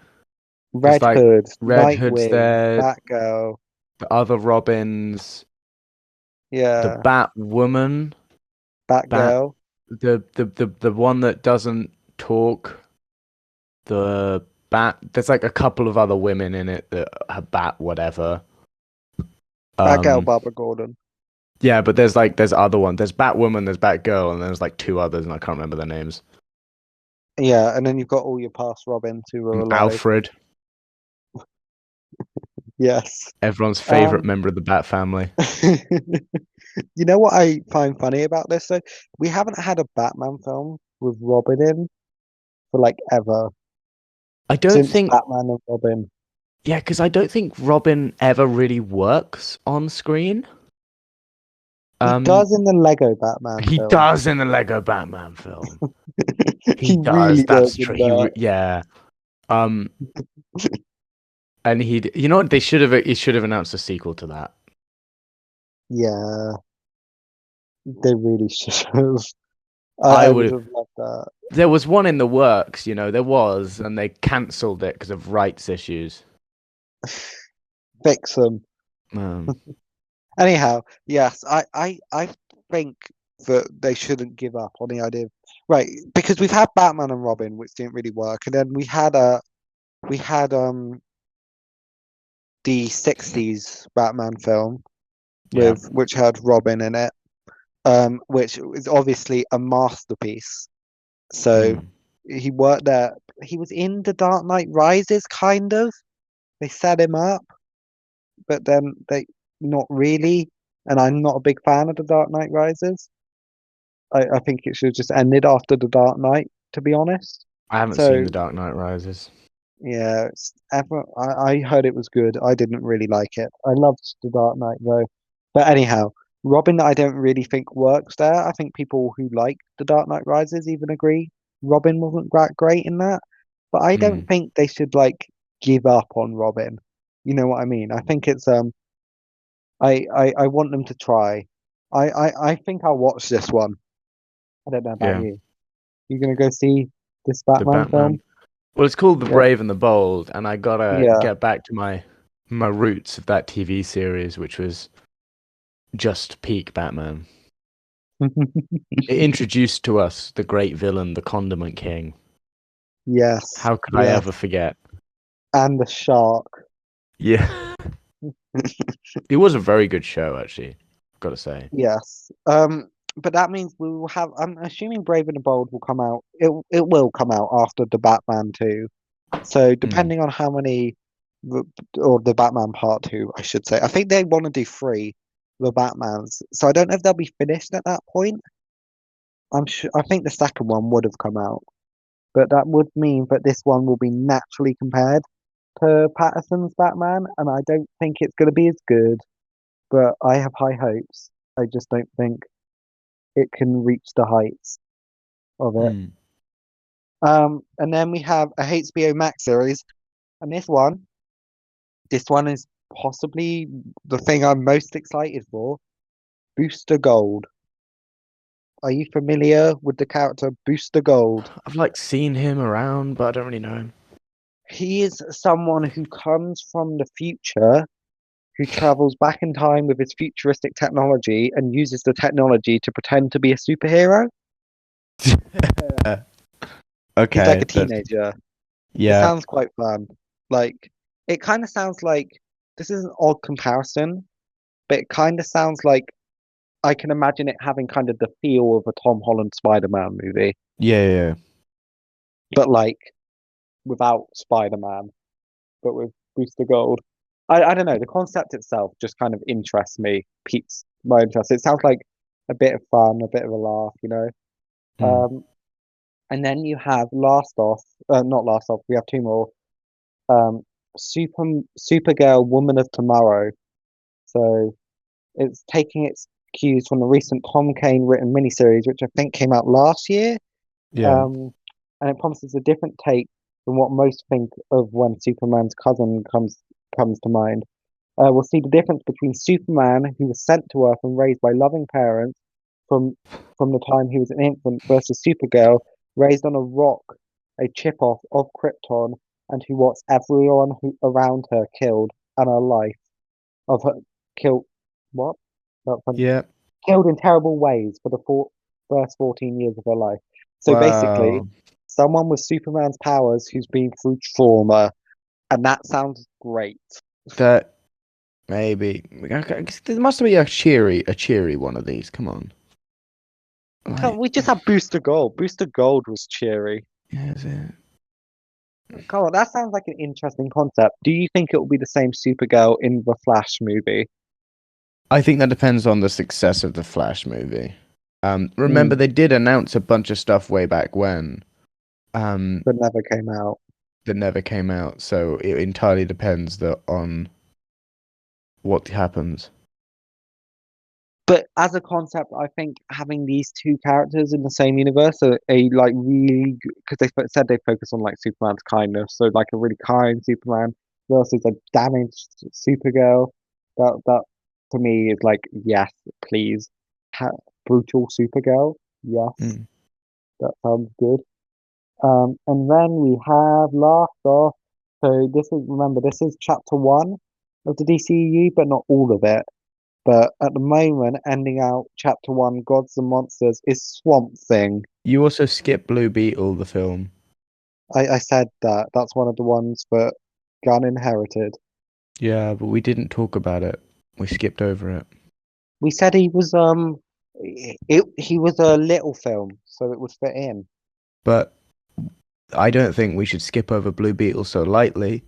There's Red like Hood, Red Hood's Nightwing, there, Batgirl, the other Robins, the yeah, Batwoman, Bat, Batgirl, the one that doesn't talk, the Bat. There's like a couple of other women in it that are Bat whatever. Batgirl, Um, Barbara Gordon. yeah, but there's other ones. There's Batwoman, there's Batgirl, and there's like 2 others, and I can't remember their names. Yeah, and then you've got all your past Robins who are And alive. Alfred, Yes. everyone's favorite Um, member of the Bat Family. you know what I find funny about this though? We haven't had a Batman film with Robin in for like ever I don't since think, Batman and Robin. yeah, because I don't think Robin ever really works on screen. He Um, does in the Lego Batman he film. does in the Lego Batman film. He He does. really does That's in true. that. Yeah. Um, and you know what? He should have announced a sequel to that. Yeah, they really should have. I I would would. have loved that. There was one in the works, there was, and they cancelled it because of rights issues. Fix them. Um, Anyhow, yes, I think that they shouldn't give up on the idea of, right, because we've had Batman and Robin, which didn't really work, and then we had the 60s Batman film yeah. with which had Robin in it, which is obviously a masterpiece. So Mm. he worked there. He was in The Dark Knight Rises, kind of. They set him up, but then they not really. And I'm not a big fan of The Dark Knight Rises. I think it should have just ended after The Dark Knight, to be honest. I haven't seen So The Dark Knight Rises. yeah, I heard it was good. I didn't really like it. I loved The Dark Knight though. But anyhow, Robin, I don't really think works there. I think people who like The Dark Knight Rises even agree Robin wasn't that great in that. But I don't Mm. think they should like give up on Robin. You know what I mean? I think it's I want them to try. I think I'll watch this one. I don't know about Yeah, you. You gonna go see this the Batman Batman. film? Well, it's called The Yeah, Brave and the Bold, and I gotta yeah. get back to my roots of that TV series, which was just peak Batman. It introduced to us the great villain, the Condiment King. Yes, How could I yes. ever forget? And the shark. Yeah, it was a very good show, actually. Gotta say. Yes. But that means we will have. I'm assuming Brave and the Bold will come out. It will come out after the Batman 2. So Hmm. depending on how many, or the Batman Part 2, I should say. I think they want to do three, the Batmans. So I don't know if they'll be finished at that point. I'm sure. I think the second one would have come out, but that would mean that this one will be naturally compared to Patterson's Batman, and I don't think it's going to be as good. But I have high hopes. I just don't think it can reach the heights of it. Hmm. And then we have a HBO Max series, and this one is possibly the thing I'm most excited for. Booster Gold. Are you familiar with the character Booster Gold? I've like seen him around, but I don't really know him. He is someone who comes from the future, who travels back in time with his futuristic technology and uses the technology to pretend to be a superhero. He's like Okay, a that's teenager. It yeah, sounds quite fun. Like, it kind of sounds like this is an odd comparison, but it kind of sounds like I can imagine it having kind of the feel of a Tom Holland Spider-Man movie, yeah. but like without Spider-Man, but with Booster Gold. I don't know. The concept itself just kind of interests me, piques my interest. It sounds like a bit of fun, a bit of a laugh, you know. Hmm. Um, and then you have not last off. We have two more. Super Supergirl, Woman of Tomorrow. So it's taking its cues from the recent Tom Kane written miniseries, which I think came out last year. Yeah. Um, and it promises a different take from what most think of when Superman's cousin comes to mind. We'll see the difference between Superman, who was sent to Earth and raised by loving parents from from the time he was an infant, versus Supergirl, raised on a rock, a chip off of Krypton, and who wants everyone around her killed, and her life of her killed. What? That's Yeah. killed in terrible ways for the first 14 years of her life. So basically, Wow. someone with Superman's powers who's been through trauma, and that sounds great. That maybe okay, there must be a cheery one of these. Come on. Can't Like, we just have Booster Gold? Booster Gold was cheery. yeah, is it? Come on, that sounds like an interesting concept. Do you think it will be the same Supergirl in the Flash movie? I think that depends on the success of the Flash movie. Remember Mm, they did announce a bunch of stuff way back when, um, but never came out. that never came out. So it entirely depends on what happens. But as a concept, I think having these two characters in the same universe are a like really because said they focus on like Superman's kindness, so like a really kind Superman versus a damaged Supergirl. That to me is like yes, please, ha brutal Supergirl. Yes, Mm. that sounds good. And then we have last off. So this is chapter one of the DCU, but not all of it. But at the moment, ending out chapter one, Gods and Monsters, is Swamp Thing. You also skip Blue Beetle, the film. I said that. That's one of the ones that Gunn inherited. Yeah, but we didn't talk about it. We skipped over it. We said he was a little film, so it would fit in. But I don't think we should skip over Blue Beetle so lightly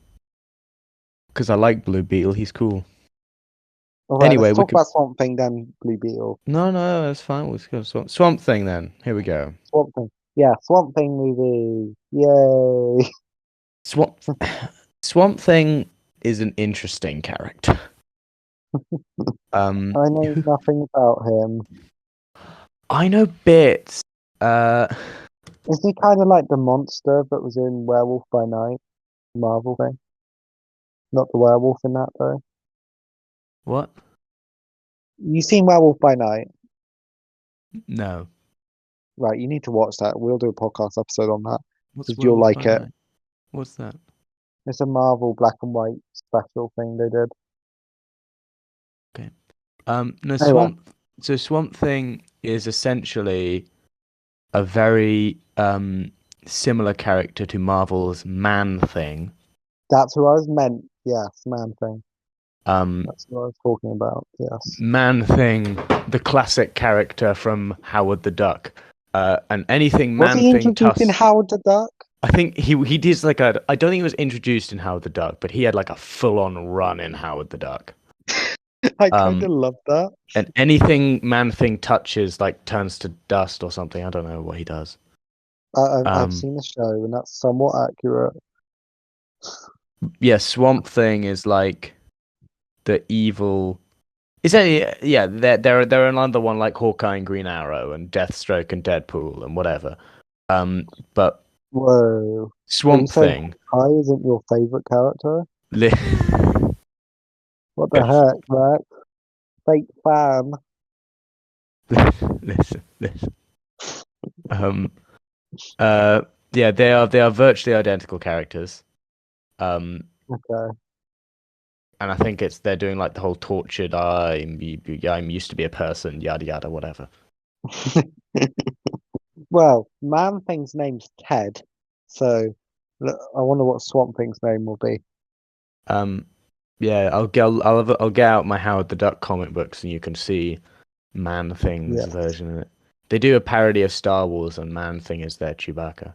because I like Blue Beetle. He's cool. All right, let's Anyway, we talk could. about Swamp Thing then, Blue Beetle. No, that's fine. We'll just go Swamp Thing then. Here we go. Swamp Thing. Yeah, Swamp Thing movie. Yay. Swamp Swamp Thing is an interesting character. I know nothing about him. I know bits. Uh, Is he kind of like the monster that was in Werewolf by Night, Marvel thing? Not the werewolf in that though. what? You seen Werewolf by Night? No. Right, you need to watch that. We'll do a podcast episode on that What's because you'll Werewolf by like it. Night? What's that? It's a Marvel black and white special thing they did. Okay. No, Anyway, Swamp Thing is essentially a very similar character to Marvel's Man Thing. that's who I was meant. Yes, Man Thing. Um, That's what I was talking about. Yes. Man Thing, the classic character from Howard the Duck. And anything Was Man he Thing introduced in tuss. Howard the Duck? I think he did like a. I don't think he was introduced in Howard the Duck, but he had like a full-on run in Howard the Duck. I kind Um, of love that. and anything Man Thing touches like turns to dust or something. I don't know what he does. I've Um, seen the show, and that's somewhat accurate. yeah, Swamp Thing is like the evil. Is that yeah? They're another one like Hawkeye and Green Arrow and Deathstroke and Deadpool and whatever. But Whoa. So you Swamp saying Thing. Hawkeye isn't your favorite character? Li- What the heck, Max? Fake fan. listen. Um, uh, yeah, they are virtually identical characters. Um, Okay. and I think they're doing like the whole tortured. I'm used to be a person, yada yada, whatever. Well, Man Thing's name's Ted, so I wonder what Swamp Thing's name will be. Um, yeah, I'll get out my Howard the Duck comic books, and you can see Man Thing's Yeah, version of it. They do a parody of Star Wars, and Man Thing is their Chewbacca.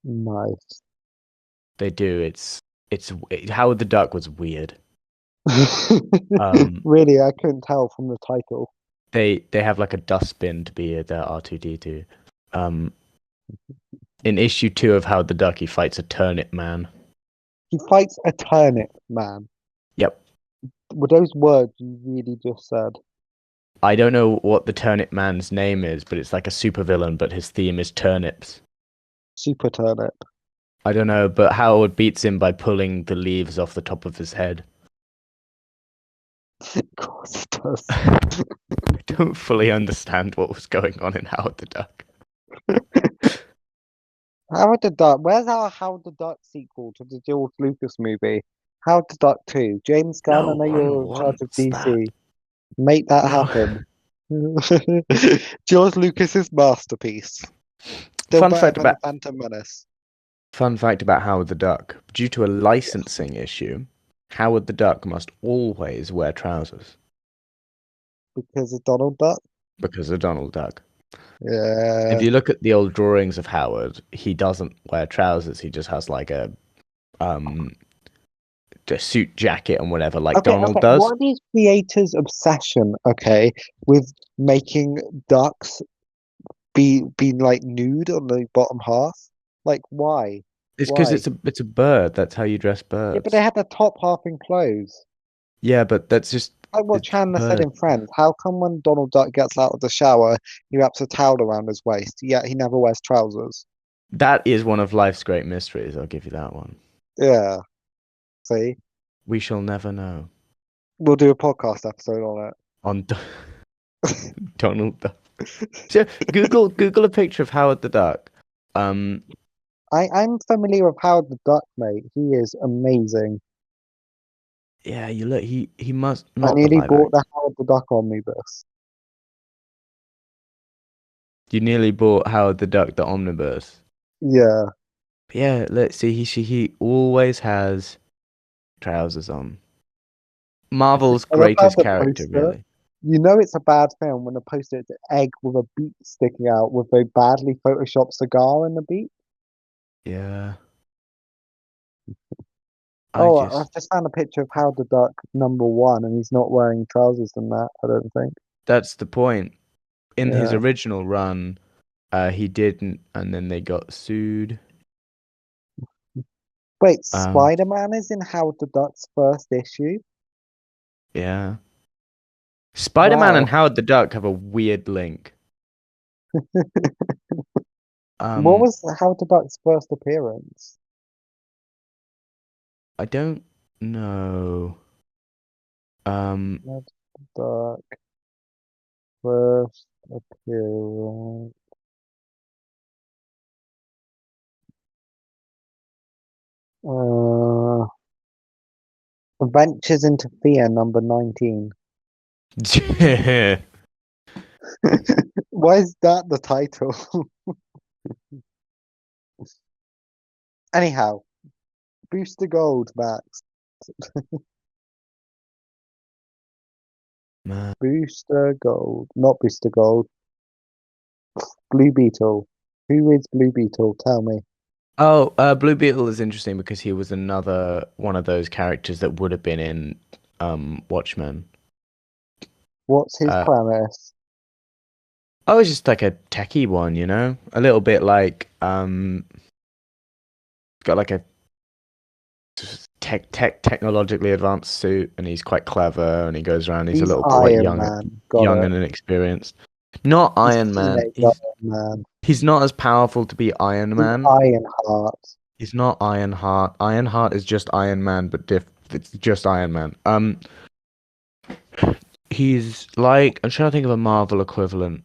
nice. They do. Howard the Duck was weird. Um, Really, I couldn't tell from the title. they have like a dustbin to be their R2D2. In issue 2 of Howard the Duck, he fights a turnip man. He fights a turnip man. Yep. Were those words you really just said? I don't know what the turnip man's name is, but it's like a supervillain, but his theme is turnips. Super turnip. I don't know, but Howard beats him by pulling the leaves off the top of his head. Of course it does. I don't fully understand what was going on in Howard the Duck. Howard the Duck. Where's our Howard the Duck sequel to the George Lucas movie? Howard the Duck 2. James Gunn, I No know one you're in charge of wants that. DC. Make that No. happen. George Lucas's masterpiece. Still Fun better fact than about the Phantom Menace. Fun fact about Howard the Duck. Due to a licensing issue, Howard the Duck must always wear trousers Because of Donald Duck. because of Donald Duck. If Yeah. you look at the old drawings of Howard, he doesn't wear trousers. He just has like um a suit jacket and whatever, like Donald does. What are these creators' obsession, with making ducks be like nude on the bottom half? Like, why? It's because Why? it's a bird. That's how you dress Yeah, but they birds. had the top half enclosed. Yeah, but that's just Like what it's Chandler said bird. in Friends. How come when Donald Duck gets out of the shower, he wraps a towel around his waist, yet he never wears trousers? That is one of life's great mysteries. I'll give you that one. Yeah. See? We shall never know. We'll do a podcast episode on On Donald Duck. So Google a picture of Howard the Duck. it. I'm familiar with Howard the Duck, mate. He is amazing. Yeah, you look. He must I not the nearly live bought action. the Howard the Duck omnibus. You nearly bought Howard the Duck the omnibus. Yeah. Yeah, let's see. He always has trousers on. Marvel's I love how greatest the character, poster, really. you know it's a bad film when the poster is an egg with a beak sticking out with a badly photoshopped cigar in the beak. Yeah. I Oh, just I've just found a picture of Howard the Duck #1 and he's not wearing trousers in that, I don't think. That's the point. In his Yeah. original run, he didn't, and then they got sued. Wait, Um, Spider-Man is in Howard the Duck's first issue? yeah. Spider-Man and Wow. Howard the Duck have a weird link. What Um, was Howard the Duck's first appearance? I don't know. Um, Howard Stark first appearance. Uh, Adventures into Fear, number 19. Why is that the title? Anyhow, Booster Gold, Max. Man. Booster Gold. Not Booster Gold. Blue Beetle. Who is Blue Beetle? Tell me. Oh, Blue Beetle is interesting because he was another one of those characters that would have been in Watchmen. What's his Uh, premise? oh, it's just like a techie one, you know, a little bit like got like a technologically advanced suit, and he's quite clever, and he goes around. He's a He's little like Iron Man. Got young it. and inexperienced. Not He's Iron Man. teenage Iron Man. He's not as powerful to be Iron He's Man. Ironheart. He's not Ironheart. Ironheart is just Iron Man, but it's just Iron Man. He's like, I'm trying to think of a Marvel equivalent.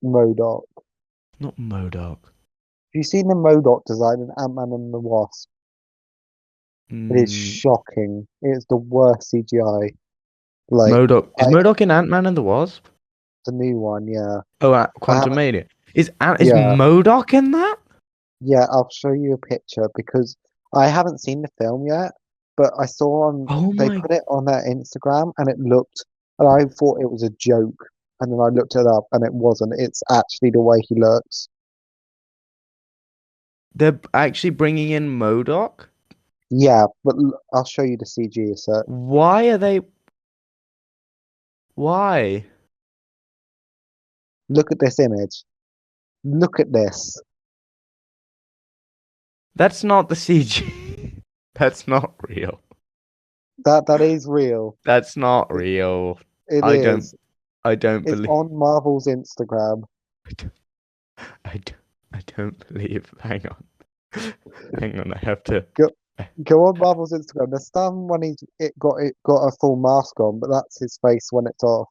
MODOK. Not MODOK. Have you seen the MODOK design in Ant-Man and the Wasp? It is Mm, shocking. It's the worst CGI. Like, MODOK is I MODOK in Ant-Man and the Wasp? the new one, yeah. Oh, I haven't. Quantumania. Is Yeah, MODOK in that? yeah. I'll show you a picture because I haven't seen the film yet, but I saw on Oh they my! put it on their Instagram and it looked, and I thought it was a joke, and then I looked it up and it wasn't. It's actually the way he looks. They're actually bringing in MODOK. Yeah, but I'll show you the CG set. Why are they? Why? Look at this image. Look at this. That's not the CG. That's not real. That is real. That's not It, real. it I don't. is. I don't It's believe. on Marvel's Instagram. I don't. I don't, I don't believe. Hang on. Hang on. I have to. Go go on Marvel's Instagram. There's some when it got a full mask on, but that's his face when it's off.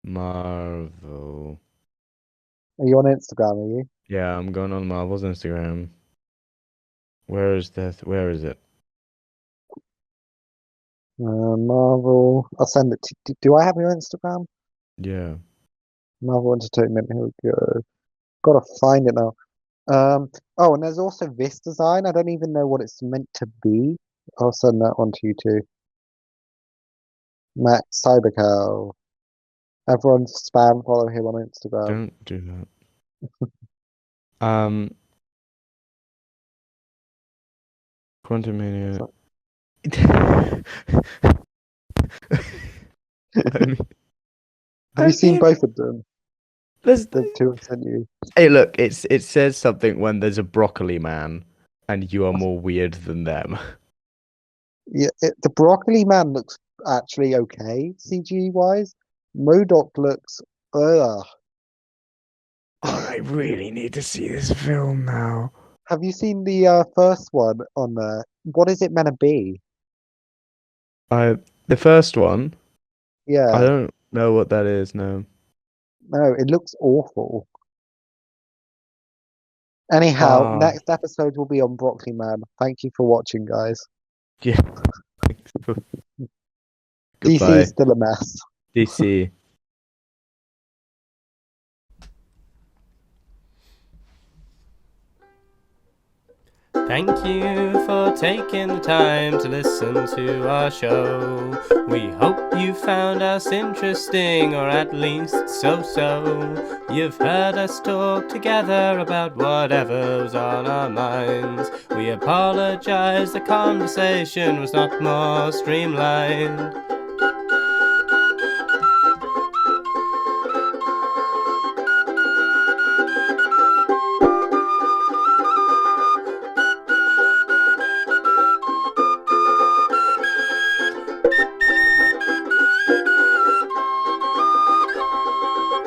Marvel. Are you on Instagram? Are you? Yeah, I'm going on Marvel's Instagram. Where is this? Where is it? Marvel. I'll send it to. Do I have your Instagram? Yeah. Marvel Entertainment. Here we go. Gotta find it now. Oh, and there's also this design. I don't even know what it's meant to be. I'll send that one to you too. Max Cybercow. Everyone spam follow him on Instagram. Don't do that. Quantumania. So- I mean, Have you seen okay. both of them? There's, The two I sent you. hey, look, it says something when there's a broccoli man, and you are more weird than them. Yeah, the Broccoli Man looks actually okay, CG wise. MODOK looks ugh. I really need to see this film now. Have you seen the first one on there? What is it meant to be? The first one, I Yeah, don't know what that is. No. no, it looks awful. Anyhow, Ah, next episode will be on Broccoli Man. Thank you for watching, guys. yeah. DC Goodbye, is still a mess. DC. Thank you for taking the time to listen to our show. We hope you found us interesting, or at least so-so. You've heard us talk together about whatever's on our minds. We apologize the conversation was not more streamlined.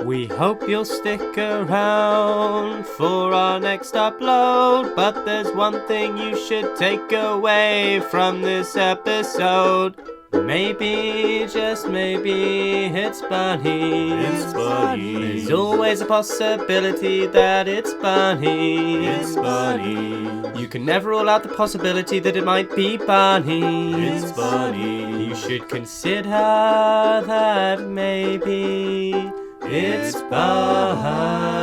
We hope you'll stick around for our next upload, but there's one thing you should take away from this episode. Maybe, just maybe, it's Bunny. It's Bunny. There's always a possibility that it's Bunny. It's Bunny. You can never rule out the possibility that it might be Bunny. It's Bunny. You should consider that maybe it's Bunny.